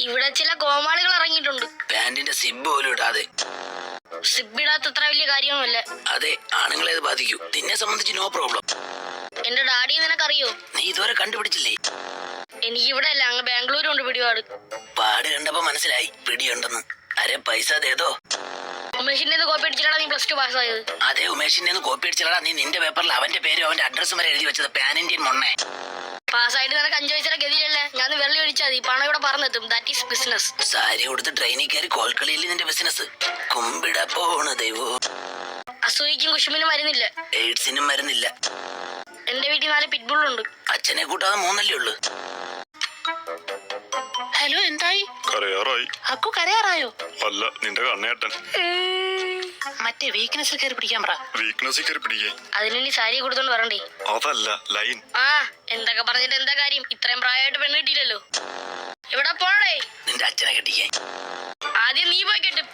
ഇവിടെ ചില കോമാളികൾ ഇറങ്ങിയിട്ടുണ്ട്. പാന്റിന്റെ സിബ് പോലും ഇടാതെ. സിബ് ഇടാത്ത അത്ര വലിയ കാര്യമൊന്നുമല്ല. അതെ, ആണുങ്ങളെ അത് ബാധിക്കൂ. നിന്നെ സംബന്ധിച്ച് നോ പ്രോബ്ലം. എന്റെ ഡാഡിയെ നിനക്കറിയോ? നീ ഇതുവരെ കണ്ടുപിടിച്ചില്ലേ? എനിക്ക് ഇവിടെ അല്ല, അങ്ങ് ബാംഗ്ലൂരുണ്ട് പിടിപാട്. പാട് കണ്ടപ്പോ മനസ്സിലായി പിടിയുണ്ടെന്ന്. അരെ പൈസ അതേതോ. ഉമേഷിന്റെ കോപ്പി അടിച്ചിട്ടാണ് നീ പ്ലസ് 2 പാസ്സായത്. അതെ, ഉമേഷിന്റെ കോപ്പി അടിച്ചാ നീ നിന്റെ പേപ്പറിൽ അവന്റെ പേരും അവന്റെ അഡ്രസ്സും വരെ എഴുതി വെച്ചത്. Pan Indian മൊണ്ണേ. പാസ്സായിട്ട് നിനക്ക് 5 പൈസയുടെ ഗതിയിലല്ലേ. ഞാൻ വെള്ളി ഒഴിച്ചാൽ മതി, പണം ഇവിടെ പറഞ്ഞെത്തും. That is business. സാരി കൊടുത്ത് ട്രെയിനിൽ കയറി കോൽക്കളിയിൽ നിന്റെ ബിസിനസ് കുമ്പിട പോണ ദൈവോ. അസൂയിക്കും കുശുമിനും മരുന്നില്ല, എയ്ഡ്സിനും മരുന്നില്ല. എന്റെ വീട്ടിൽ 4 പിറ്റ്ബുള്ളുണ്ട്. അച്ഛനെ കൂട്ടാതെ 3 ഉള്ളു. ഹലോ, എന്തായി? കരയാറായി. അക്കു കരയാറായോ? അല്ല, നിന്റെ കണ്ണേട്ടൻ. മറ്റേ വീക്ക്നെസ്സിൽ കയറി പിടിക്കാൻ പറ. വീക്ക്നെസ്സിൽ കയറി പിടിക്കേ. അതിന് നീ സാരി കൊടുത്തോണ്ട് വരണ്ടേ? അതല്ല, ലൈൻ. ആ, എന്തൊക്കെ പറഞ്ഞിട്ട് എന്താ കാര്യം? ഇത്രയും പ്രായമായിട്ട് പെണ്ണ് കിട്ടിയില്ലല്ലോ. ഇവിടെ പോണേ. നിന്റെ അച്ഛനെ കെട്ടിക്കേ. ആദ്യം നീ പോയി കെട്ടും.